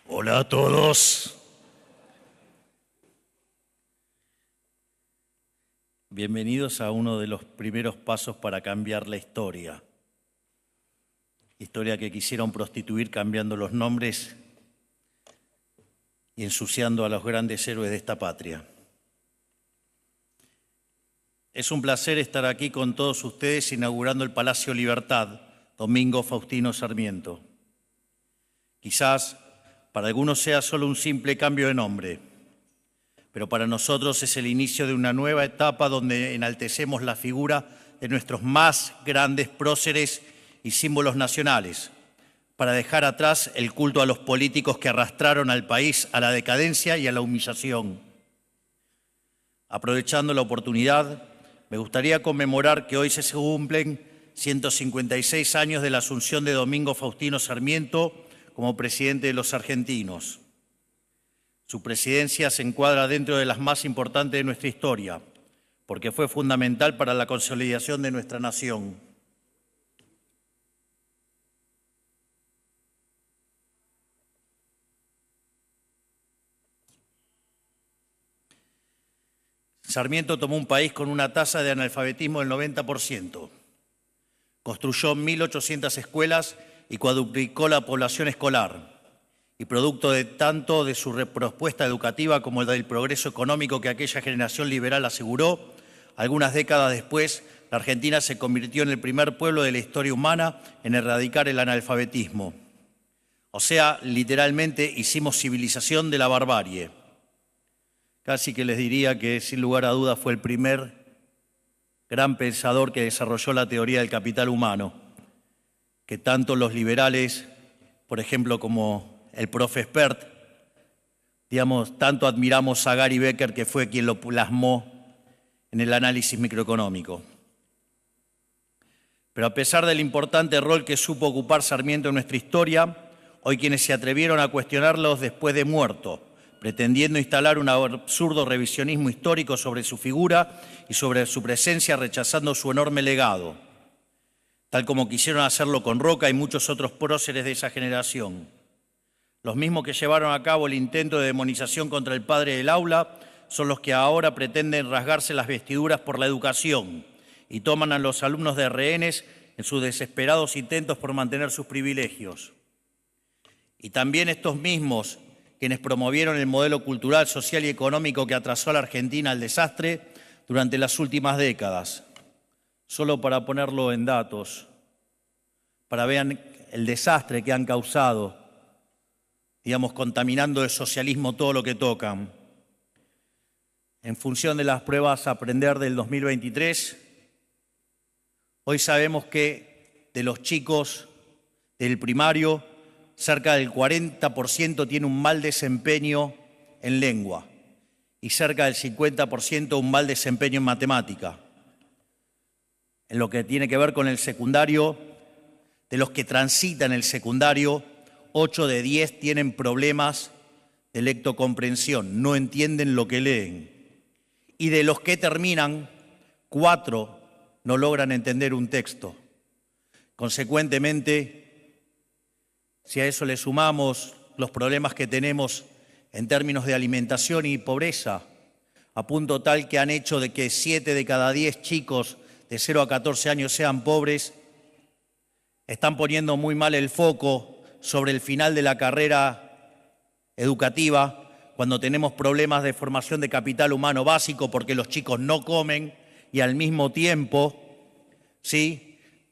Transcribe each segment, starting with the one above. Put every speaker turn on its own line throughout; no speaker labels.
Hola a todos. Bienvenidos a uno de los primeros pasos para cambiar la historia. Historia que quisieron prostituir cambiando los nombres y ensuciando a los grandes héroes de esta patria. Es un placer estar aquí con todos ustedes inaugurando el Palacio Libertad, Domingo Faustino Sarmiento. Quizás para algunos sea solo un simple cambio de nombre, pero para nosotros es el inicio de una nueva etapa donde enaltecemos la figura de nuestros más grandes próceres y símbolos nacionales, para dejar atrás el culto a los políticos que arrastraron al país a la decadencia y a la humillación. Aprovechando la oportunidad, me gustaría conmemorar que hoy se cumplen 156 años de la asunción de Domingo Faustino Sarmiento como presidente de los argentinos. Su presidencia se encuadra dentro de las más importantes de nuestra historia, porque fue fundamental para la consolidación de nuestra nación. Sarmiento tomó un país con una tasa de analfabetismo del 90%. Construyó 1.800 escuelas y cuadruplicó la población escolar. Y producto de tanto de su propuesta educativa como del progreso económico que aquella generación liberal aseguró, algunas décadas después, la Argentina se convirtió en el primer pueblo de la historia humana en erradicar el analfabetismo. O sea, literalmente hicimos civilización de la barbarie. Casi que les diría que, sin lugar a dudas, fue el primer gran pensador que desarrolló la teoría del capital humano, que tanto los liberales, por ejemplo, como el profe Espert, tanto admiramos a Gary Becker, que fue quien lo plasmó en el análisis microeconómico. Pero a pesar del importante rol que supo ocupar Sarmiento en nuestra historia, hoy quienes se atrevieron a cuestionarlos después de muerto, pretendiendo instalar un absurdo revisionismo histórico sobre su figura y sobre su presencia, rechazando su enorme legado, tal como quisieron hacerlo con Roca y muchos otros próceres de esa generación. Los mismos que llevaron a cabo el intento de demonización contra el padre del aula son los que ahora pretenden rasgarse las vestiduras por la educación y toman a los alumnos de rehenes en sus desesperados intentos por mantener sus privilegios. Y también estos mismos quienes promovieron el modelo cultural, social y económico que atrasó a la Argentina al desastre durante las últimas décadas. Solo para ponerlo en datos, para que vean el desastre que han causado, contaminando de socialismo todo lo que tocan. En función de las pruebas Aprender del 2023, hoy sabemos que de los chicos del primario, cerca del 40% tiene un mal desempeño en lengua y cerca del 50% un mal desempeño en matemática. En lo que tiene que ver con el secundario, de los que transitan el secundario, 8 de 10 tienen problemas de lectocomprensión, no entienden lo que leen. Y de los que terminan, 4 no logran entender un texto. Consecuentemente, si a eso le sumamos los problemas que tenemos en términos de alimentación y pobreza, a punto tal que han hecho de que 7 de cada 10 chicos de 0 a 14 años sean pobres, están poniendo muy mal el foco sobre el final de la carrera educativa, cuando tenemos problemas de formación de capital humano básico porque los chicos no comen y al mismo tiempo,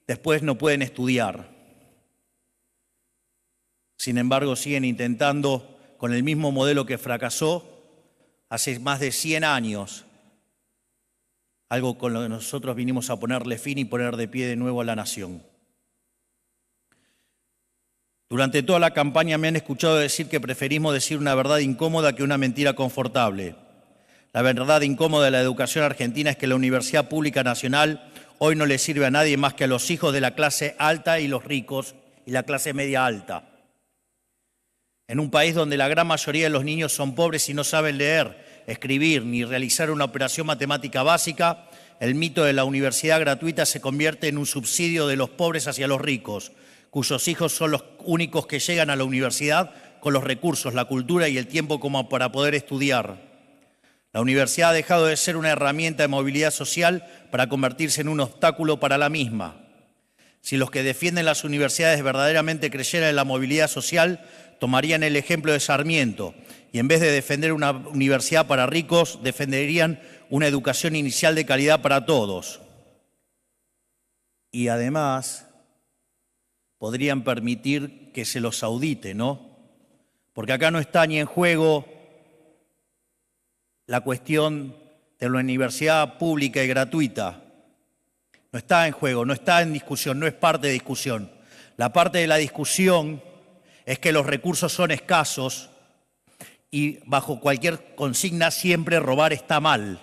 después no pueden estudiar. Sin embargo, siguen intentando, con el mismo modelo que fracasó hace más de 100 años, algo con lo que nosotros vinimos a ponerle fin y poner de pie de nuevo a la nación. Durante toda la campaña me han escuchado decir que preferimos decir una verdad incómoda que una mentira confortable. La verdad incómoda de la educación argentina es que la Universidad Pública Nacional hoy no le sirve a nadie más que a los hijos de la clase alta y los ricos y la clase media alta. En un país donde la gran mayoría de los niños son pobres y no saben leer, escribir ni realizar una operación matemática básica, el mito de la universidad gratuita se convierte en un subsidio de los pobres hacia los ricos, cuyos hijos son los únicos que llegan a la universidad con los recursos, la cultura y el tiempo como para poder estudiar. La universidad ha dejado de ser una herramienta de movilidad social para convertirse en un obstáculo para la misma. Si los que defienden las universidades verdaderamente creyeran en la movilidad social, tomarían el ejemplo de Sarmiento y en vez de defender una universidad para ricos, defenderían una educación inicial de calidad para todos. Y además podrían permitir que se los audite, ¿no? Porque acá no está ni en juego la cuestión de la universidad pública y gratuita. No está en juego, no está en discusión, no es parte de discusión. La parte de la discusión es que los recursos son escasos y bajo cualquier consigna siempre robar está mal.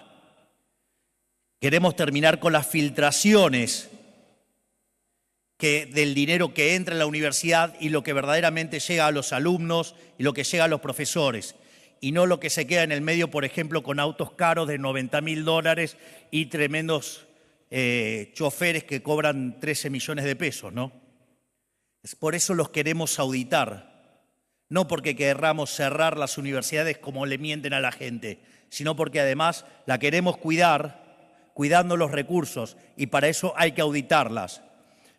Queremos terminar con las filtraciones del dinero que entra en la universidad y lo que verdaderamente llega a los alumnos y lo que llega a los profesores. Y no lo que se queda en el medio, por ejemplo, con autos caros de $90.000 y tremendos choferes que cobran 13 millones de pesos, ¿no? Es por eso los queremos auditar, no porque querramos cerrar las universidades como le mienten a la gente, sino porque además la queremos cuidar, cuidando los recursos, y para eso hay que auditarlas.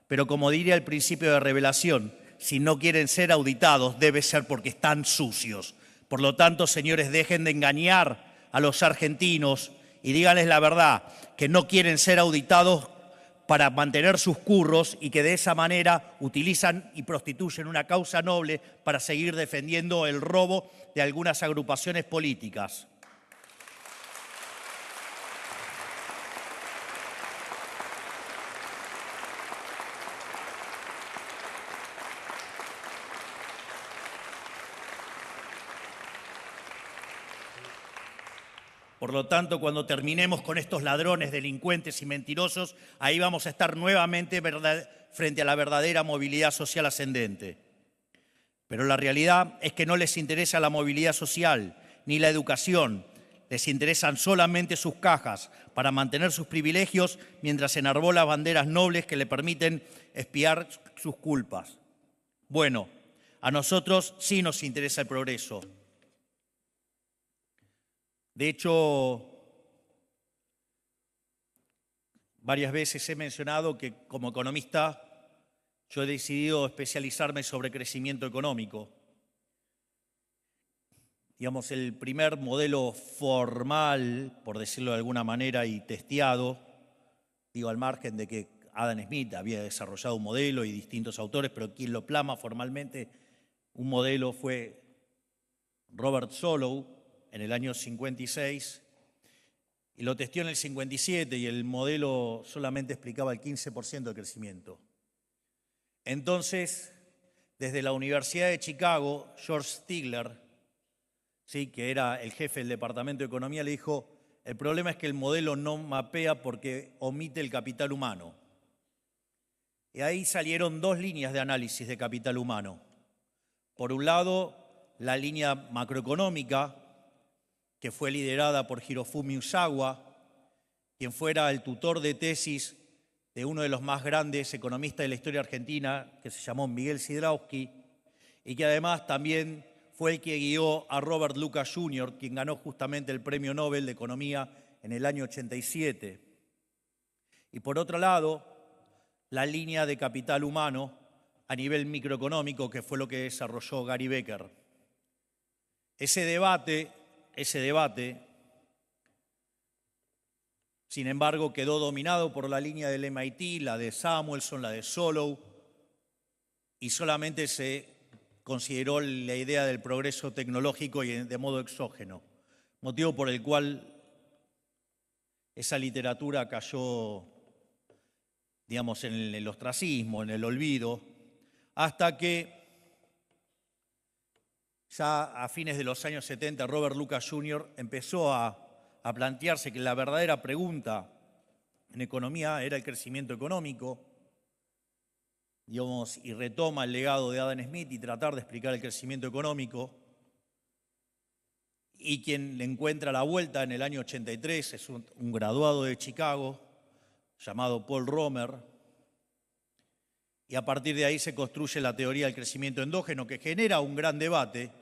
Pero como diría el principio de revelación, si no quieren ser auditados, debe ser porque están sucios. Por lo tanto, señores, dejen de engañar a los argentinos y díganles la verdad, que no quieren ser auditados para mantener sus curros y que de esa manera utilizan y prostituyen una causa noble para seguir defendiendo el robo de algunas agrupaciones políticas. Por lo tanto, cuando terminemos con estos ladrones, delincuentes y mentirosos, ahí vamos a estar nuevamente frente a la verdadera movilidad social ascendente. Pero la realidad es que no les interesa la movilidad social ni la educación. Les interesan solamente sus cajas para mantener sus privilegios mientras enarbola banderas nobles que le permiten expiar sus culpas. Bueno, a nosotros sí nos interesa el progreso. De hecho, varias veces he mencionado que como economista yo he decidido especializarme sobre crecimiento económico. Digamos, el primer modelo formal, por decirlo de alguna manera, y testeado, digo al margen de que Adam Smith había desarrollado un modelo y distintos autores, pero quien lo plasma formalmente un modelo fue Robert Solow, en el año 56, y lo testeó en el 57, y el modelo solamente explicaba el 15% de crecimiento. Entonces, desde la Universidad de Chicago, George Stigler, ¿sí?, que era el jefe del Departamento de Economía, le dijo, el problema es que el modelo no mapea porque omite el capital humano. Y ahí salieron dos líneas de análisis de capital humano. Por un lado, la línea macroeconómica, que fue liderada por Hirofumi Usawa, quien fuera el tutor de tesis de uno de los más grandes economistas de la historia argentina, que se llamó Miguel Sidrowski, y que además también fue el que guió a Robert Lucas Jr., quien ganó justamente el Premio Nobel de Economía en el año 87. Y por otro lado, la línea de capital humano a nivel microeconómico, que fue lo que desarrolló Gary Becker. Ese debate, sin embargo, quedó dominado por la línea del MIT, la de Samuelson, la de Solow, y solamente se consideró la idea del progreso tecnológico y de modo exógeno, motivo por el cual esa literatura cayó, digamos, en el ostracismo, en el olvido, hasta que ya a fines de los años 70, Robert Lucas Jr. empezó a plantearse que la verdadera pregunta en economía era el crecimiento económico, digamos, y retoma el legado de Adam Smith y tratar de explicar el crecimiento económico. Y quien le encuentra la vuelta en el año 83 es un graduado de Chicago llamado Paul Romer. y a partir de ahí se construye la teoría del crecimiento endógeno, que genera un gran debate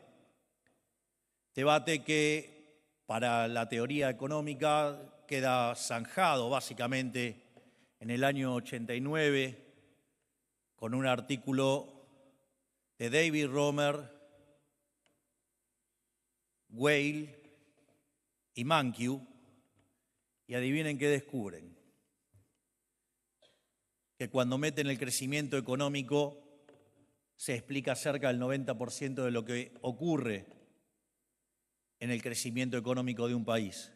que para la teoría económica queda zanjado básicamente en el año 89 con un artículo de David Romer, Weil y Mankiw, y adivinen qué descubren. Que cuando meten el crecimiento económico se explica cerca del 90% de lo que ocurre en el crecimiento económico de un país.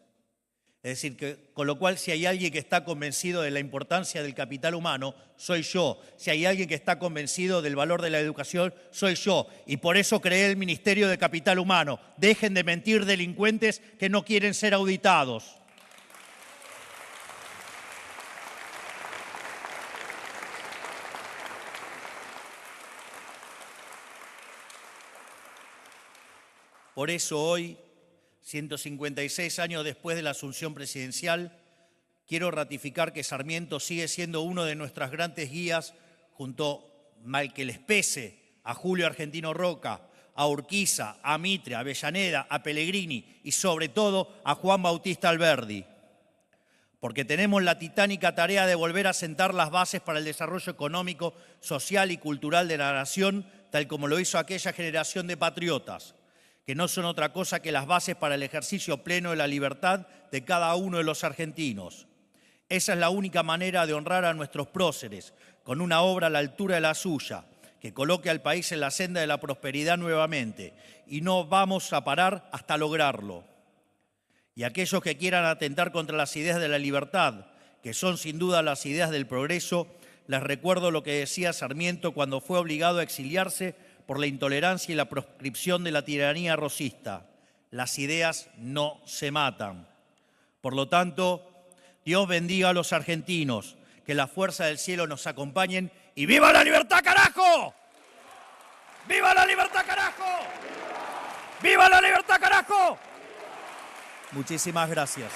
Es decir, que, con lo cual, si hay alguien que está convencido de la importancia del capital humano, soy yo. Si hay alguien que está convencido del valor de la educación, soy yo. Y por eso creé el Ministerio de Capital Humano. Dejen de mentir, delincuentes que no quieren ser auditados. Por eso hoy, 156 años después de la asunción presidencial, quiero ratificar que Sarmiento sigue siendo uno de nuestras grandes guías junto, mal que les pese, a Julio Argentino Roca, a Urquiza, a Mitre, a Avellaneda, a Pellegrini y sobre todo a Juan Bautista Alberdi. Porque tenemos la titánica tarea de volver a sentar las bases para el desarrollo económico, social y cultural de la nación, tal como lo hizo aquella generación de patriotas, que no son otra cosa que las bases para el ejercicio pleno de la libertad de cada uno de los argentinos. Esa es la única manera de honrar a nuestros próceres, con una obra a la altura de la suya, que coloque al país en la senda de la prosperidad nuevamente, y no vamos a parar hasta lograrlo. Y aquellos que quieran atentar contra las ideas de la libertad, que son sin duda las ideas del progreso, les recuerdo lo que decía Sarmiento cuando fue obligado a exiliarse por la intolerancia y la proscripción de la tiranía rosista. Las ideas no se matan. Por lo tanto, Dios bendiga a los argentinos, que la fuerza del cielo nos acompañen y ¡viva la libertad, carajo! ¡Viva la libertad, carajo! ¡Viva la libertad, carajo! Muchísimas gracias.